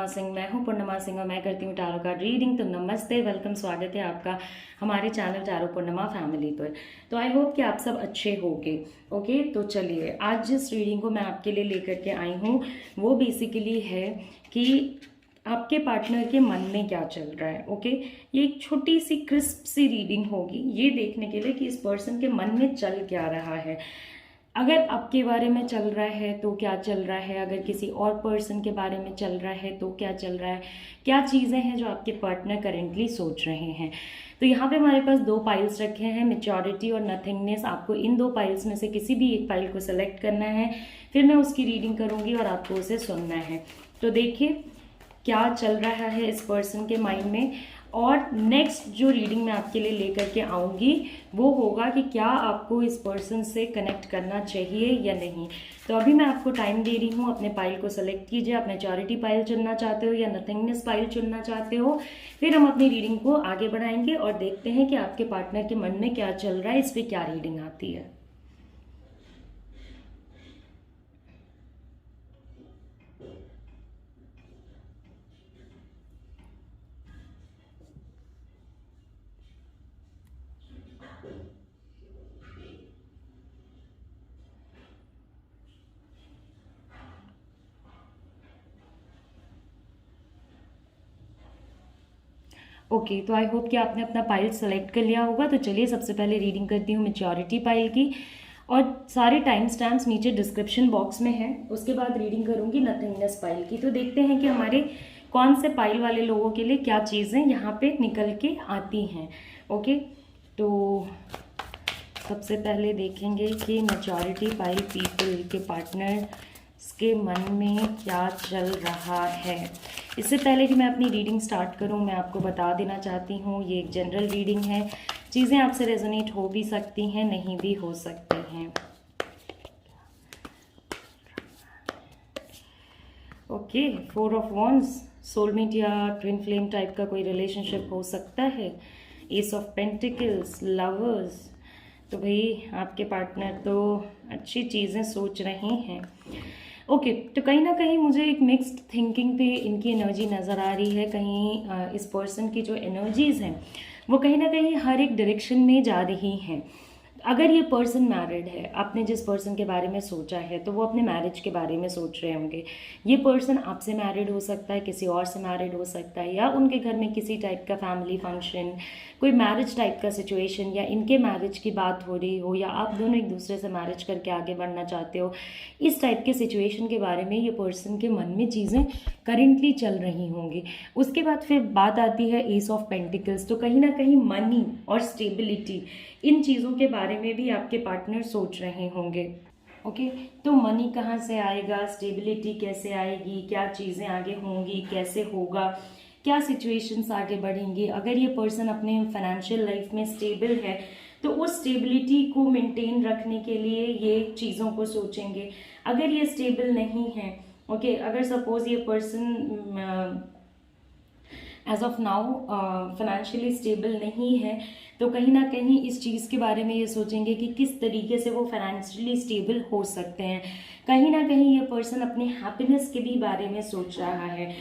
पूर्णिमा सिंह। मैं हूं पूर्णिमा सिंह और मैं करती हूं टैरो कार्ड रीडिंग। तो नमस्ते, वेलकम, स्वागत है आपका हमारे चैनल टैरो पूर्णिमा फैमिली पर। तो आई होप कि आप सब अच्छे होंगे। ओके, तो चलिए आज जिस रीडिंग को मैं आपके लिए लेकर के आई हूँ वो बेसिकली है कि आपके पार्टनर के मन में क्या चल रहा है। ओके, ये एक छोटी सी क्रिस्प सी रीडिंग होगी ये देखने के लिए कि इस पर्सन के मन में चल क्या रहा है। अगर आपके बारे में चल रहा है तो क्या चल रहा है, अगर किसी और पर्सन के बारे में चल रहा है तो क्या चल रहा है, क्या चीज़ें हैं जो आपके पार्टनर करेंटली सोच रहे हैं। तो यहाँ पे हमारे पास दो पाइल्स रखे हैं, मैच्योरिटी और नथिंगनेस। आपको इन दो पाइल्स में से किसी भी एक पाइल को सेलेक्ट करना है, फिर मैं उसकी रीडिंग करूँगी और आपको उसे सुनना है। तो देखिए क्या चल रहा है इस पर्सन के माइंड में। और नेक्स्ट जो रीडिंग मैं आपके लिए लेकर के आऊँगी वो होगा कि क्या आपको इस पर्सन से कनेक्ट करना चाहिए या नहीं। तो अभी मैं आपको टाइम दे रही हूँ, अपने पाइल को सेलेक्ट कीजिए। आप मैच्योरिटी पाइल चुनना चाहते हो या नथिंगनेस पाइल चुनना चाहते हो, फिर हम अपनी रीडिंग को आगे बढ़ाएंगे और देखते हैं कि आपके पार्टनर के मन में क्या चल रहा है, इस पर क्या रीडिंग आती है। ओके, तो आई होप कि आपने अपना पाइल सेलेक्ट कर लिया होगा। तो चलिए सबसे पहले रीडिंग करती हूँ मैच्योरिटी पाइल की, और सारे टाइम स्टैम्प्स नीचे डिस्क्रिप्शन बॉक्स में है। उसके बाद रीडिंग करूँगी नथिंगनेस पाइल की। तो देखते हैं कि हमारे कौन से पाइल वाले लोगों के लिए क्या चीज़ें यहाँ पे निकल के आती हैं। ओके, तो सबसे पहले देखेंगे कि मैच्योरिटी पाइल पीपल के पार्टनर के मन में क्या चल रहा है। इससे पहले कि मैं अपनी रीडिंग स्टार्ट करूं, मैं आपको बता देना चाहती हूं ये एक जनरल रीडिंग है। चीज़ें आपसे रेजोनेट हो भी सकती हैं, नहीं भी हो सकती हैं। ओके, 4 ऑफ वॉन्ड्स, सोलमेट या ट्विन फ्लेम टाइप का कोई रिलेशनशिप हो सकता है। S of pentacles, lovers. तो भाई आपके पार्टनर तो अच्छी चीज़ें सोच रहे हैं। ओके, तो कहीं ना कहीं मुझे एक मिक्स्ड थिंकिंग पे इनकी एनर्जी नज़र आ रही है। कहीं इस पर्सन की जो एनर्जीज हैं वो कहीं ना कहीं हर एक डायरेक्शन में जा रही हैं। अगर ये पर्सन मैरिड है, आपने जिस पर्सन के बारे में सोचा है तो वो अपने मैरिज के बारे में सोच रहे होंगे। ये पर्सन आपसे मैरिड हो सकता है, किसी और से मैरिड हो सकता है, या उनके घर में किसी टाइप का फैमिली फंक्शन, कोई मैरिज टाइप का सिचुएशन, या इनके मैरिज की बात हो रही हो, या आप दोनों एक दूसरे से मैरिज करके आगे बढ़ना चाहते हो। इस टाइप के सिचुएशन के बारे में ये पर्सन के मन में चीज़ें करेंटली चल रही होंगी। उसके बाद फिर बात आती है एस ऑफ पेंटिकल्स। तो कहीं ना कहीं मनी और स्टेबिलिटी, इन चीज़ों के बारे में भी आपके पार्टनर सोच रहे होंगे। ओके, तो मनी कहाँ से आएगा, स्टेबिलिटी कैसे आएगी, क्या चीज़ें आगे होंगी, कैसे होगा, क्या सिचुएशंस आगे बढ़ेंगी। अगर ये पर्सन अपने फाइनेंशियल लाइफ में स्टेबल है तो उस स्टेबिलिटी को मेंटेन रखने के लिए ये चीज़ों को सोचेंगे। अगर ये स्टेबल नहीं है, ओके, अगर सपोज ये person as of now financially stable नहीं है तो कहीं ना कहीं इस चीज़ के बारे में ये सोचेंगे कि किस तरीके से वो फाइनेंशियली स्टेबल हो सकते हैं। कहीं ना कहीं ये पर्सन अपने हैप्पीनेस के भी बारे में सोच रहा है।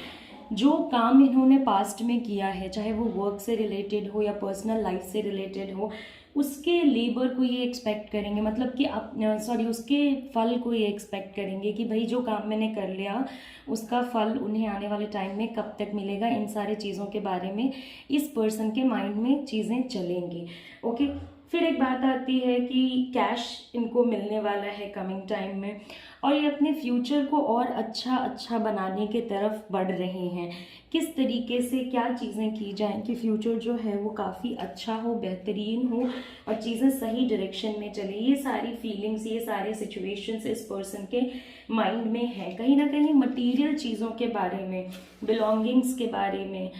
जो काम इन्होंने पास्ट में किया है, चाहे वो वर्क से रिलेटेड हो या पर्सनल लाइफ से रिलेटेड हो, उसके लेबर को ये एक्सपेक्ट करेंगे, मतलब कि उसके फल को ये एक्सपेक्ट करेंगे कि भाई जो काम मैंने कर लिया उसका फल उन्हें आने वाले टाइम में कब तक मिलेगा। इन सारे चीज़ों के बारे में इस पर्सन के माइंड में चीज़ें चलेंगी। ओके, फिर एक बात आती है कि कैश इनको मिलने वाला है कमिंग टाइम में, और ये अपने फ्यूचर को और अच्छा बनाने के तरफ बढ़ रहे हैं। किस तरीके से क्या चीज़ें की जाएं कि फ्यूचर जो है वो काफ़ी अच्छा हो, बेहतरीन हो और चीज़ें सही डायरेक्शन में चले। ये सारी फीलिंग्स, ये सारे सिचुएशंस इस पर्सन के माइंड में है। कहीं ना कहीं मटीरियल चीज़ों के बारे में, बिलोंगिंग्स के बारे में,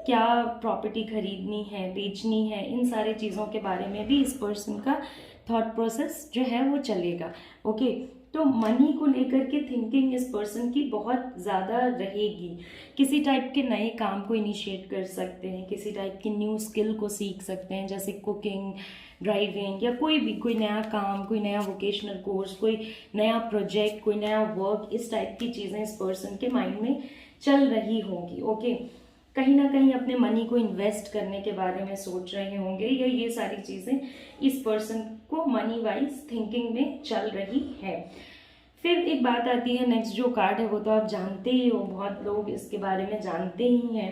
क्या प्रॉपर्टी खरीदनी है, बेचनी है, इन सारे चीज़ों के बारे में भी इस पर्सन का थॉट प्रोसेस जो है वो चलेगा। ओके, तो मनी को लेकर के थिंकिंग इस पर्सन की बहुत ज़्यादा रहेगी। किसी टाइप के नए काम को इनिशिएट कर सकते हैं, किसी टाइप की न्यू स्किल को सीख सकते हैं, जैसे कुकिंग, ड्राइविंग, या कोई भी कोई नया काम, कोई नया वोकेशनल कोर्स, कोई नया प्रोजेक्ट, कोई नया वर्क, इस टाइप की चीज़ें इस पर्सन के माइंड में चल रही होंगी। ओके, कहीं ना कहीं अपने मनी को इन्वेस्ट करने के बारे में सोच रहे होंगे, या ये सारी चीज़ें इस पर्सन को मनी वाइज थिंकिंग में चल रही है। फिर एक बात आती है, नेक्स्ट जो कार्ड है वो तो आप जानते ही हो, बहुत लोग इसके बारे में जानते ही हैं।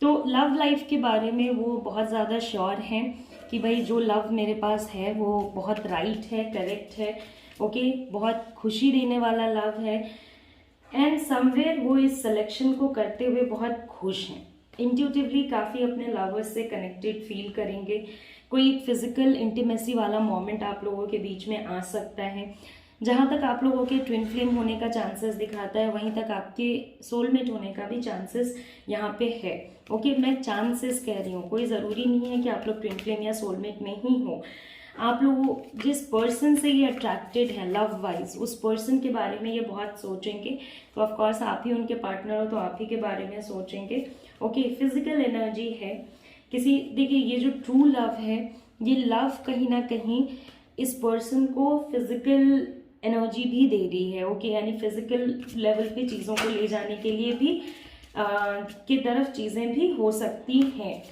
तो लव लाइफ के बारे में वो बहुत ज़्यादा श्योर हैं कि भाई जो लव मेरे पास है वो बहुत राइट है, करेक्ट है। ओके, बहुत खुशी देने वाला लव है, एंड समवेयर वो इस सिलेक्शन को करते हुए बहुत खुश हैं। इंट्यूटिवली काफ़ी अपने लवर्स से कनेक्टेड फील करेंगे। कोई फिजिकल इंटीमेसी वाला मोमेंट आप लोगों के बीच में आ सकता है। जहाँ तक आप लोगों के ट्विन फ्लेम होने का चांसेस दिखाता है, वहीं तक आपके सोलमेट होने का भी चांसेस यहाँ पे है। ओके, मैं चांसेस कह रही हूँ, कोई ज़रूरी नहीं है कि आप लोग ट्विन फ्लेम या सोलमेट में ही हो। आप लोग जिस पर्सन से ये अट्रैक्टेड है लव वाइज, उस पर्सन के बारे में ये बहुत सोचेंगे। तो ऑफ कोर्स आप ही उनके पार्टनर हो तो आप ही के बारे में सोचेंगे। ओके, फिजिकल एनर्जी है किसी, देखिए ये जो ट्रू लव है, ये लव कहीं ना कहीं इस पर्सन को फिजिकल एनर्जी भी दे रही है। ओके, यानी फिजिकल लेवल पे चीज़ों को ले जाने के लिए भी की तरफ चीज़ें भी हो सकती हैं।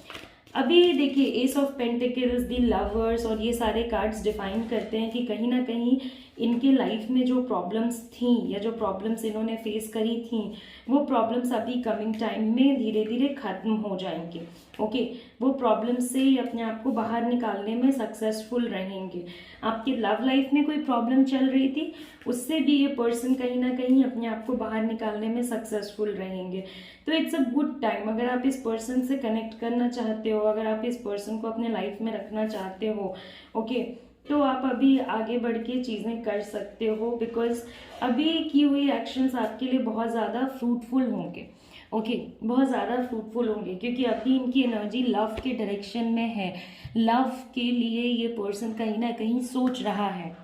अभी देखिए S of pentacles, the lovers, और ये सारे कार्ड्स डिफाइन करते हैं कि कहीं ना कहीं इनके लाइफ में जो प्रॉब्लम्स थी या जो प्रॉब्लम्स इन्होंने फेस करी थी, वो प्रॉब्लम्स अभी कमिंग टाइम में धीरे धीरे खत्म हो जाएंगे। ओके, वो प्रॉब्लम्स से अपने आप को बाहर निकालने में सक्सेसफुल रहेंगे। आपकी लव लाइफ में कोई प्रॉब्लम चल रही थी, उससे भी ये पर्सन कहीं ना कहीं अपने आप को बाहर निकालने में सक्सेसफुल रहेंगे। तो इट्स अ गुड टाइम, अगर आप इस पर्सन से कनेक्ट करना चाहते हो, अगर आप इस पर्सन को अपने लाइफ में रखना चाहते हो, ओके, तो आप अभी आगे बढ़ के चीज़ें कर सकते हो, बिकॉज अभी की हुई एक्शंस आपके लिए बहुत ज़्यादा फ्रूटफुल होंगे। ओके, बहुत ज़्यादा फ्रूटफुल होंगे, क्योंकि अभी इनकी एनर्जी लव के डायरेक्शन में है। लव के लिए ये पर्सन कहीं ना कहीं सोच रहा है।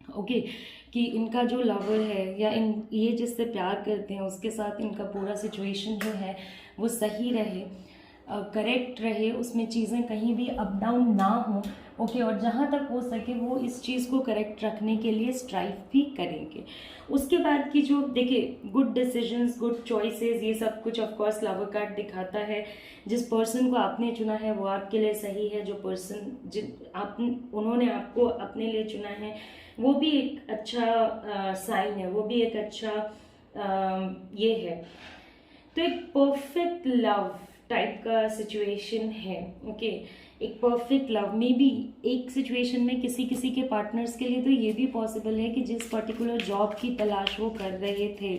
ओके, कि इनका जो लवर है या ये जिससे प्यार करते हैं उसके साथ इनका पूरा सिचुएशन जो है वो सही रहे, करेक्ट रहे, उसमें चीज़ें कहीं भी अप डाउन ना हो। ओके, और जहाँ तक हो सके वो इस चीज़ को करेक्ट रखने के लिए स्ट्राइव भी करेंगे। उसके बाद की जो देखिए गुड डिसीजंस, गुड चॉइसेस, ये सब कुछ ऑफ कोर्स लवर कार्ड दिखाता है। जिस पर्सन को आपने चुना है वो आपके लिए सही है, जो पर्सन उन्होंने आपको अपने लिए चुना है वो भी एक अच्छा साइन है, वो भी एक अच्छा ये है। तो एक परफेक्ट लव टाइप का सिचुएशन है। ओके, एक परफेक्ट लव में भी एक सिचुएशन में किसी किसी के पार्टनर्स के लिए तो ये भी पॉसिबल है कि जिस पर्टिकुलर जॉब की तलाश वो कर रहे थे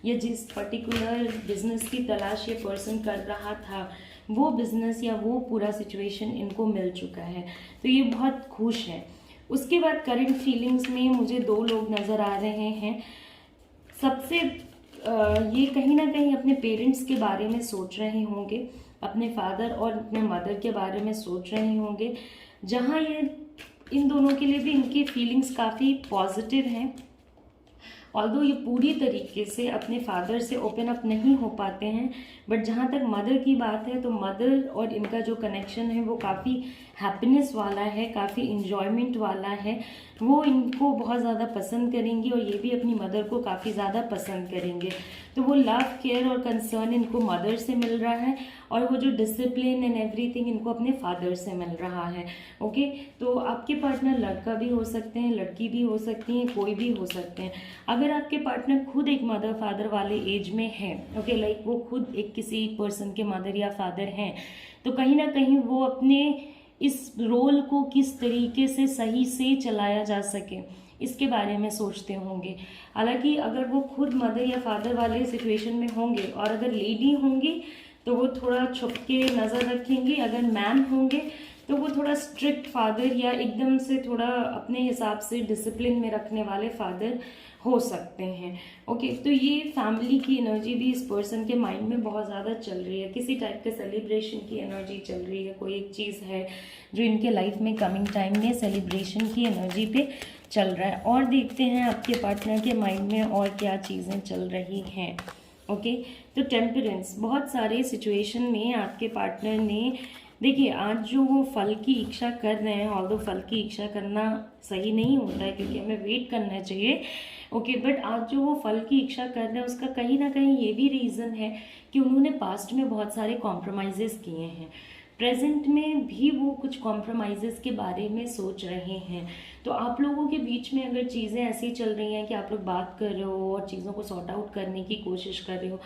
या जिस पर्टिकुलर बिजनेस की तलाश ये पर्सन कर रहा था, वो बिजनेस या वो पूरा सिचुएशन इनको मिल चुका है, तो ये बहुत खुश है। उसके बाद करंट फीलिंग्स में मुझे दो लोग नज़र आ रहे हैं। सबसे ये कहीं ना कहीं अपने पेरेंट्स के बारे में सोच रहे होंगे, अपने फादर और अपने मदर के बारे में सोच रहे होंगे, जहाँ ये इन दोनों के लिए भी इनकी फीलिंग्स काफ़ी पॉजिटिव हैं। ऑल्दो ये पूरी तरीके से अपने फादर से ओपन अप नहीं हो पाते हैं, बट जहाँ तक मदर की बात है तो मदर और इनका जो कनेक्शन है वो काफ़ी हैप्पीनेस वाला है, काफ़ी इन्जॉयमेंट वाला है। वो इनको बहुत ज़्यादा पसंद करेंगी और ये भी अपनी मदर को काफ़ी ज़्यादा पसंद करेंगे। तो वो लव, केयर और कंसर्न इनको मदर से मिल रहा है, और वो जो डिसिप्लिन एंड एवरीथिंग इनको अपने फादर से मिल रहा है। ओके, तो आपके पार्टनर लड़का भी हो सकते हैं, लड़की भी हो सकती हैं, कोई भी हो सकते हैं। अगर आपके पार्टनर खुद एक मदर फादर वाले एज में है, ओके, लाइक वो खुद एक किसी पर्सन के मदर या फादर हैं, तो कहीं ना कहीं वो अपने इस रोल को किस तरीके से सही से चलाया जा सके इसके बारे में सोचते होंगे। हालांकि अगर वो खुद मदर या फादर वाले सिचुएशन में होंगे और अगर लेडी होंगी तो वो थोड़ा छुप के नज़र रखेंगी, अगर मैन होंगे तो वो थोड़ा स्ट्रिक्ट फादर या एकदम से थोड़ा अपने हिसाब से डिसिप्लिन में रखने वाले फादर हो सकते हैं। ओके, तो ये फैमिली की एनर्जी भी इस पर्सन के माइंड में बहुत ज़्यादा चल रही है, किसी टाइप के सेलिब्रेशन की एनर्जी चल रही है, कोई एक चीज़ है जो इनके लाइफ में कमिंग टाइम में सेलिब्रेशन की एनर्जी पे चल रहा है। और देखते हैं आपके पार्टनर के माइंड में और क्या चीज़ें चल रही हैं। ओके, तो टेम्परेंस, बहुत सारे सिचुएशन में आपके पार्टनर ने, देखिए आज जो वो फल की इच्छा कर रहे हैं, ऑल्दो फल की इच्छा करना सही नहीं होता है क्योंकि हमें वेट करना चाहिए। ओके, बट आज जो वो फल की इच्छा कर रहे हैं उसका कहीं ना कहीं ये भी रीज़न है कि उन्होंने पास्ट में बहुत सारे कॉम्प्रोमाइज़ेस किए हैं, प्रेजेंट में भी वो कुछ कॉम्प्रोमाइज़ेस के बारे में सोच रहे हैं। तो आप लोगों के बीच में अगर चीज़ें ऐसी चल रही हैं कि आप लोग बात कर रहे हो और चीज़ों को सॉर्ट आउट करने की कोशिश कर रहे हो,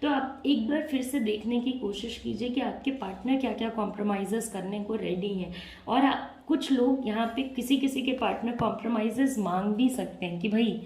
तो आप एक बार फिर से देखने की कोशिश कीजिए कि आपके पार्टनर क्या क्या कॉम्प्रोमाइज़ेस करने को रेडी हैं। और कुछ लोग यहाँ पे किसी किसी के पार्टनर कॉम्प्रोमाइज़ेस मांग भी सकते हैं कि भाई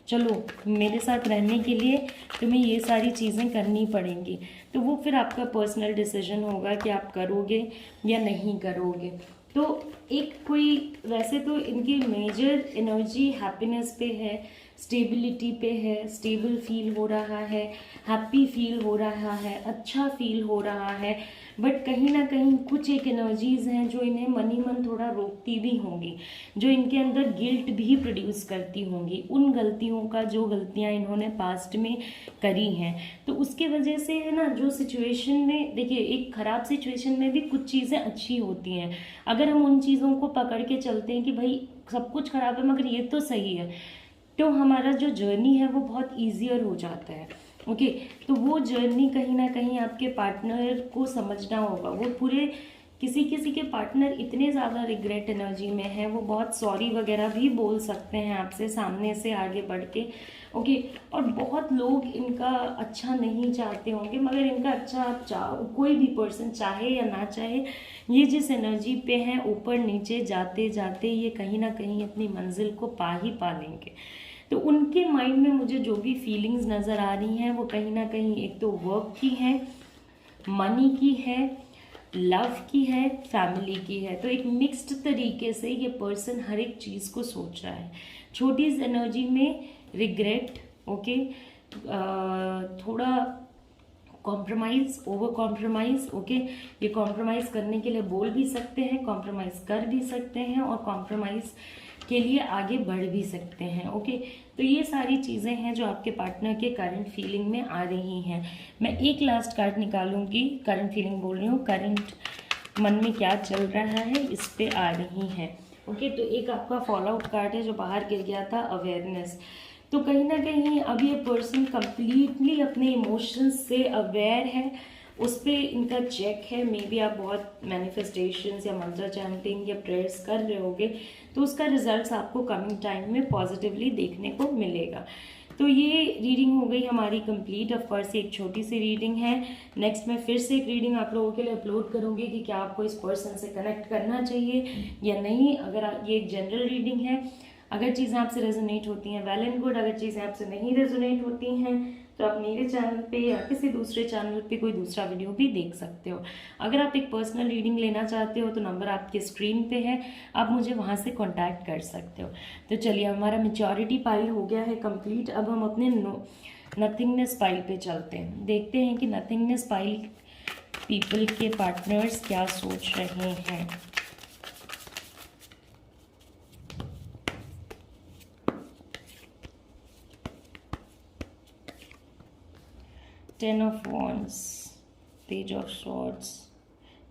चलो मेरे साथ रहने के लिए तुम्हें ये सारी चीज़ें करनी पड़ेंगी। तो वो फिर आपका पर्सनल डिसीजन होगा कि आप करोगे या नहीं करोगे। तो एक कोई, वैसे तो इनकी मेजर एनर्जी हैप्पीनेस पे है, स्टेबिलिटी पे है, स्टेबल फील हो रहा है, हैप्पी फील हो रहा है, अच्छा फील हो रहा है। बट कहीं ना कहीं कुछ एक एनर्जीज़ हैं जो इन्हें मन ही मन थोड़ा रोकती भी होंगी, जो इनके अंदर गिल्ट भी प्रोड्यूस करती होंगी उन गलतियों का, जो गलतियां इन्होंने पास्ट में करी हैं। तो उसके वजह से है ना, जो सिचुएशन में, देखिए एक ख़राब सिचुएशन में भी कुछ चीज़ें अच्छी होती हैं अगर हम उन चीज़ों को पकड़ के चलते हैं कि भाई सब कुछ ख़राब है मगर ये तो सही है, तो हमारा जो जर्नी है वो बहुत ईजियर हो जाता है। ओके, तो वो जर्नी कहीं ना कहीं आपके पार्टनर को समझना होगा। वो पूरे, किसी किसी के पार्टनर इतने ज़्यादा रिग्रेट एनर्जी में है, वो बहुत सॉरी वगैरह भी बोल सकते हैं आपसे सामने से आगे बढ़ के। ओके, और बहुत लोग इनका अच्छा नहीं चाहते होंगे, मगर इनका अच्छा आप कोई भी पर्सन चाहे या ना चाहे, ये जिस एनर्जी पे हैं ऊपर नीचे जाते जाते ये कहीं ना कहीं अपनी मंजिल को पा ही पा लेंगे। तो उनके माइंड में मुझे जो भी फीलिंग्स नज़र आ रही हैं वो कहीं ना कहीं एक तो वर्क की है, मनी की है, लव की है, फैमिली की है। तो एक मिक्स्ड तरीके से ये पर्सन हर एक चीज़ को सोच रहा है। छोटी सी एनर्जी में रिग्रेट, ओके, थोड़ा कॉम्प्रोमाइज़, ओवर कॉम्प्रोमाइज़। ओके, ये कॉम्प्रोमाइज़ करने के लिए बोल भी सकते हैं, कॉम्प्रोमाइज़ कर भी सकते हैं और कॉम्प्रोमाइज़ के लिए आगे बढ़ भी सकते हैं। ओके, तो ये सारी चीज़ें हैं जो आपके पार्टनर के करंट फीलिंग में आ रही हैं। मैं एक लास्ट कार्ड निकालूंगी, करंट फीलिंग बोल रही हूँ, करंट मन में क्या चल रहा है इस पे आ रही हैं। ओके, तो एक आपका फॉल आउट कार्ड है जो बाहर गिर गया था, अवेयरनेस। तो कहीं ना कहीं अब ये पर्सन कंप्लीटली अपने इमोशंस से अवेयर है, उस पर इनका चेक है। मे बी आप बहुत मैनिफेस्टेशंस या मंत्र चैंटिंग या प्रेयर्स कर रहे होगे, तो उसका रिजल्ट्स आपको कमिंग टाइम में पॉजिटिवली देखने को मिलेगा। तो ये रीडिंग हो गई हमारी कंप्लीट। ऑफ कोर्स एक छोटी सी रीडिंग है। नेक्स्ट मैं फिर से एक रीडिंग आप लोगों के लिए अपलोड करूँगी कि क्या आपको इस पर्सन से कनेक्ट करना चाहिए या नहीं। अगर ये एक जनरल रीडिंग है, अगर चीज़ें आपसे रेजोनेट होती हैं वेल एंड गुड, अगर चीज़ें आपसे नहीं रेजोनेट होती हैं तो आप मेरे चैनल पे या किसी दूसरे चैनल पे कोई दूसरा वीडियो भी देख सकते हो। अगर आप एक पर्सनल रीडिंग लेना चाहते हो तो नंबर आपके स्क्रीन पे है, आप मुझे वहाँ से कांटेक्ट कर सकते हो। तो चलिए, हमारा मैच्योरिटी पाइल हो गया है कंप्लीट। अब हम अपने नथिंगनेस पाइल पे चलते हैं, देखते हैं कि नथिंगनेस पाइल पीपल के पार्टनर्स क्या सोच रहे हैं। Ten of wands, page of swords,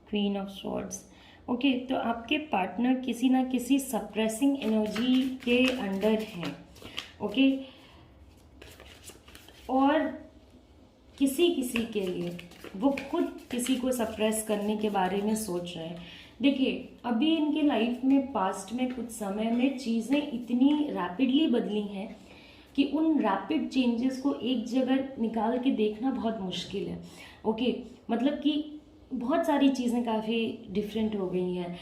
queen of swords. Okay, तो आपके पार्टनर किसी ना किसी सप्रेसिंग एनर्जी के अंडर हैं। ओके, और किसी किसी के लिए वो खुद किसी को सप्रेस करने के बारे में सोच रहे हैं। देखिए, अभी इनके लाइफ में पास्ट में कुछ समय में चीज़ें इतनी रैपिडली बदली हैं कि उन रैपिड चेंजेस को एक जगह निकाल के देखना बहुत मुश्किल है। ओके, मतलब कि बहुत सारी चीज़ें काफ़ी डिफरेंट हो गई हैं।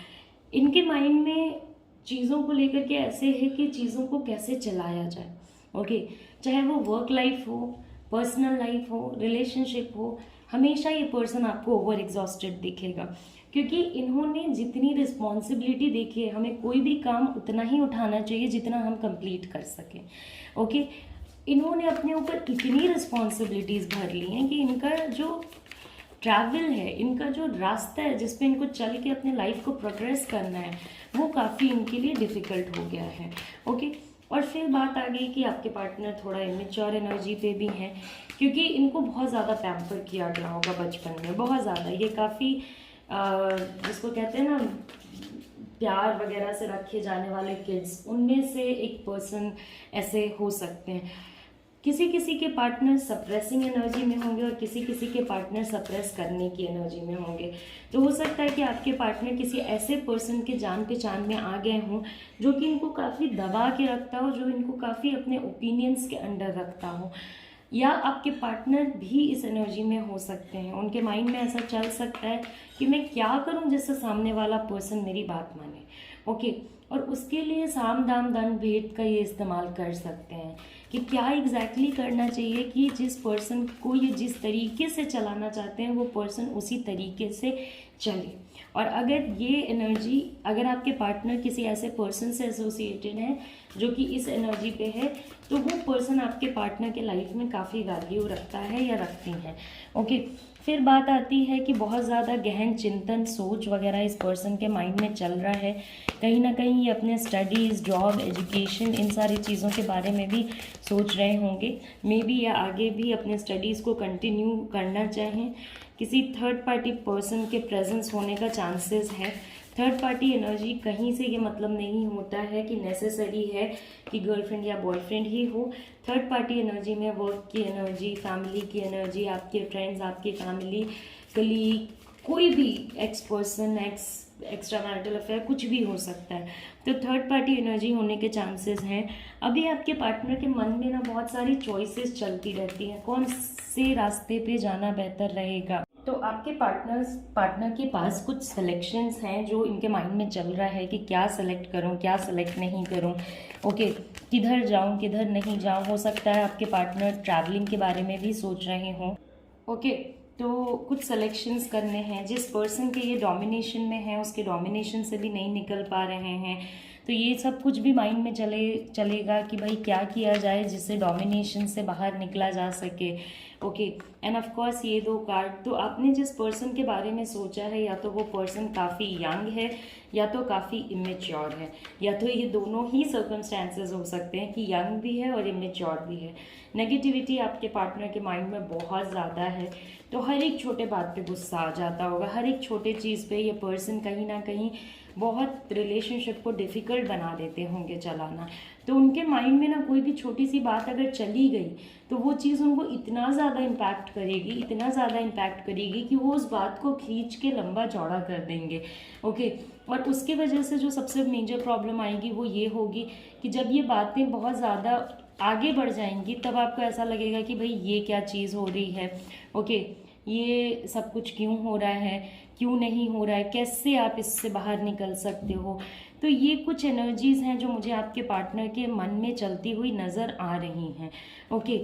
इनके माइंड में चीज़ों को लेकर के ऐसे है कि चीज़ों को कैसे चलाया जाए। ओके, चाहे वो वर्क लाइफ हो, पर्सनल लाइफ हो, रिलेशनशिप हो, हमेशा ये पर्सन आपको ओवर एग्जॉस्टेड दिखेगा। क्योंकि इन्होंने जितनी रिस्पॉन्सिबिलिटी देखी है, हमें कोई भी काम उतना ही उठाना चाहिए जितना हम कंप्लीट कर सकें। ओके, इन्होंने अपने ऊपर इतनी रिस्पॉन्सिबिलिटीज़ भर ली हैं कि इनका जो ट्रैवल है, इनका जो रास्ता है जिस पे इनको चल के अपने लाइफ को प्रोग्रेस करना है, वो काफ़ी इनके लिए डिफ़िकल्ट हो गया है। ओके, और फिर बात आ गई कि आपके पार्टनर थोड़ा इमेच्योर एनर्जी पे भी हैं, क्योंकि इनको बहुत ज़्यादा पैम्पर किया गया होगा बचपन में, बहुत ज़्यादा। ये काफ़ी जिसको कहते हैं ना प्यार वगैरह से रखे जाने वाले किड्स, उनमें से एक पर्सन ऐसे हो सकते हैं। किसी किसी के पार्टनर सप्रेसिंग एनर्जी में होंगे और किसी किसी के पार्टनर सप्रेस करने की एनर्जी में होंगे। तो हो सकता है कि आपके पार्टनर किसी ऐसे पर्सन के जान पहचान में आ गए हों जो कि इनको काफ़ी दबा के रखता हो, जो इनको काफ़ी अपने ओपिनियंस के अंडर रखता हो, या आपके पार्टनर भी इस एनर्जी में हो सकते हैं। उनके माइंड में ऐसा चल सकता है कि मैं क्या करूं जिससे सामने वाला पर्सन मेरी बात माने। ओके, और उसके लिए साम दाम दंड भेद का ये इस्तेमाल कर सकते हैं कि क्या एग्जैक्टली करना चाहिए कि जिस पर्सन को ये जिस तरीके से चलाना चाहते हैं वो पर्सन उसी तरीके से चले। और अगर ये एनर्जी, अगर आपके पार्टनर किसी ऐसे पर्सन से एसोसिएटेड है जो कि इस एनर्जी पे है, तो वो पर्सन आपके पार्टनर के लाइफ में काफ़ी वैल्यू रखता है या रखती हैं। ओके, फिर बात आती है कि बहुत ज़्यादा गहन चिंतन, सोच वगैरह इस पर्सन के माइंड में चल रहा है। कहीं ना कहीं ये अपने स्टडीज़, जॉब, एजुकेशन, इन सारी चीज़ों के बारे में भी सोच रहे होंगे। मे बी या आगे भी अपने स्टडीज़ को कंटिन्यू करना चाहें। किसी थर्ड पार्टी पर्सन के प्रेजेंस होने का चांसेस है। थर्ड पार्टी एनर्जी कहीं से ये मतलब नहीं होता है कि नेसेसरी है कि गर्लफ्रेंड या बॉयफ्रेंड ही हो। थर्ड पार्टी एनर्जी में वर्क की एनर्जी, फैमिली की एनर्जी, आपके फ्रेंड्स, आपकी फैमिली, कलीग, कोई भी x person, extra marital affair, कुछ भी हो सकता है। तो थर्ड पार्टी एनर्जी होने के चांसेस हैं। अभी आपके पार्टनर के मन में ना बहुत सारी चॉइसेस चलती रहती हैं, कौन से रास्ते पे जाना बेहतर रहेगा। तो आपके पार्टनर के पास कुछ सिलेक्शंस हैं जो इनके माइंड में चल रहा है कि क्या सेलेक्ट करूं, क्या सेलेक्ट नहीं करूं। ओके, किधर जाऊं, किधर नहीं जाऊं। हो सकता है आपके पार्टनर ट्रैवलिंग के बारे में भी सोच रहे हों। ओके, तो कुछ सिलेक्शंस करने हैं। जिस पर्सन के ये डोमिनेशन में है उसके डोमिनेशन से भी नहीं निकल पा रहे हैं, तो ये सब कुछ भी माइंड में चलेगा कि भाई क्या किया जाए जिससे डोमिनेशन से बाहर निकला जा सके। ओके, एंड ऑफ कोर्स ये दो कार्ड, तो आपने जिस पर्सन के बारे में सोचा है या तो वो पर्सन काफ़ी यंग है या तो काफ़ी इमेच्योर है, या तो ये दोनों ही सर्कमस्टेंसेस हो सकते हैं कि यंग भी है और इमेच्योर भी है। नेगेटिविटी आपके पार्टनर के माइंड में बहुत ज़्यादा है, तो हर एक छोटे बात पे गुस्सा आ जाता होगा, हर एक छोटे चीज़ पे ये पर्सन कहीं ना कहीं बहुत रिलेशनशिप को डिफ़िकल्ट बना देते होंगे चलाना। तो उनके माइंड में ना कोई भी छोटी सी बात अगर चली गई तो वो चीज़ उनको इतना ज़्यादा इम्पैक्ट करेगी, इतना ज़्यादा इम्पैक्ट करेगी कि वो उस बात को खींच के लंबा चौड़ा कर देंगे। ओके, और उसके वजह से जो सबसे मेजर प्रॉब्लम आएगी वो ये होगी कि जब ये बातें बहुत ज़्यादा आगे बढ़ जाएंगी तब आपको ऐसा लगेगा कि भाई ये क्या चीज़ हो रही है। ओके, ये सब कुछ क्यों हो रहा है, क्यों नहीं हो रहा है, कैसे आप इससे बाहर निकल सकते हो। तो ये कुछ एनर्जीज़ हैं जो मुझे आपके पार्टनर के मन में चलती हुई नज़र आ रही हैं। ओके,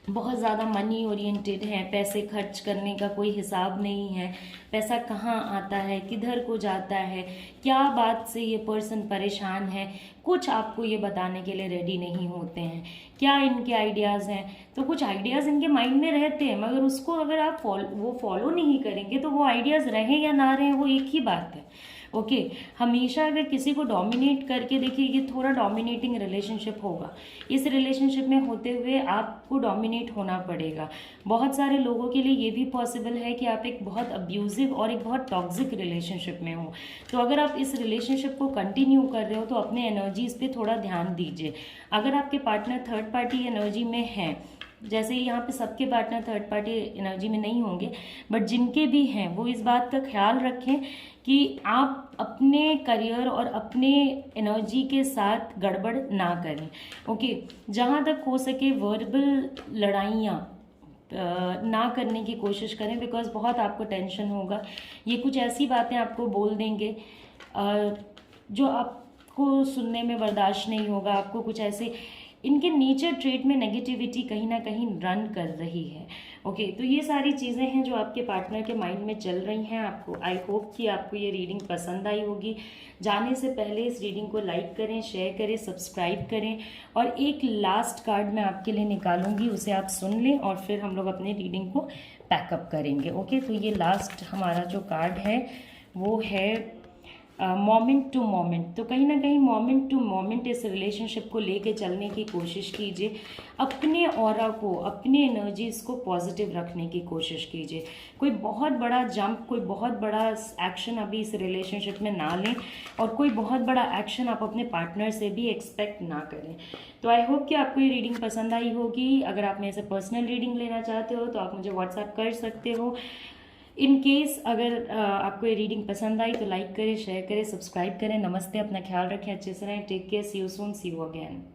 बहुत ज़्यादा मनी ओरिएंटेड है, पैसे खर्च करने का कोई हिसाब नहीं है, पैसा कहाँ आता है, किधर को जाता है, क्या बात से ये पर्सन परेशान है, कुछ आपको ये बताने के लिए रेडी नहीं होते हैं। क्या इनके आइडियाज़ हैं, तो कुछ आइडियाज़ इनके माइंड में रहते हैं, मगर उसको अगर आप फॉलो नहीं करेंगे तो वो आइडियाज़ रहें या ना रहें वो एक ही बात है। ओके, हमेशा अगर किसी को डोमिनेट करके देखिए, ये थोड़ा डोमिनेटिंग रिलेशनशिप होगा। इस रिलेशनशिप में होते हुए आपको डोमिनेट होना पड़ेगा। बहुत सारे लोगों के लिए ये भी पॉसिबल है कि आप एक बहुत अब्यूजिव और एक बहुत टॉक्सिक रिलेशनशिप में हो। तो अगर आप इस रिलेशनशिप को कंटिन्यू कर रहे हो तो अपने एनर्जीज पे थोड़ा ध्यान दीजिए। अगर आपके पार्टनर थर्ड पार्टी एनर्जी में है, जैसे यहाँ पे सबके पार्टनर थर्ड पार्टी एनर्जी में नहीं होंगे, बट जिनके भी हैं वो इस बात का ख्याल रखें कि आप अपने करियर और अपने एनर्जी के साथ गड़बड़ ना करें। ओके, जहाँ तक हो सके वर्बल लड़ाइयाँ ना करने की कोशिश करें, बिकॉज बहुत आपको टेंशन होगा। ये कुछ ऐसी बातें आपको बोल देंगे जो आपको सुनने में बर्दाश्त नहीं होगा। आपको कुछ ऐसे इनके नेचर ट्रेट में नेगेटिविटी कहीं ना कहीं रन कर रही है। ओके, तो ये सारी चीज़ें हैं जो आपके पार्टनर के माइंड में चल रही हैं। आपको आई होप कि आपको ये रीडिंग पसंद आई होगी। जाने से पहले इस रीडिंग को लाइक करें, शेयर करें, सब्सक्राइब करें। और एक लास्ट कार्ड मैं आपके लिए निकालूंगी, उसे आप सुन लें और फिर हम लोग अपने रीडिंग को पैकअप करेंगे। ओके, तो ये लास्ट हमारा जो कार्ड है वो है मोमेंट टू मोमेंट। तो कहीं ना कहीं मोमेंट टू मोमेंट इस रिलेशनशिप को लेके चलने की कोशिश कीजिए। अपने ऑरा को, अपनी एनर्जीज को पॉजिटिव रखने की कोशिश कीजिए। कोई बहुत बड़ा जंप, कोई बहुत बड़ा एक्शन अभी इस रिलेशनशिप में ना लें, और कोई बहुत बड़ा एक्शन आप अपने पार्टनर से भी एक्सपेक्ट ना करें। तो आई होप कि आपको ये रीडिंग पसंद आई होगी। अगर आप मेरे से पर्सनल रीडिंग लेना चाहते हो तो आप मुझे व्हाट्सएप कर सकते हो। इन केस अगर आपको ये रीडिंग पसंद आई तो लाइक करें, शेयर करें, सब्सक्राइब करें। नमस्ते, अपना ख्याल रखें, अच्छे से रहें। Take care, see you soon, see you again.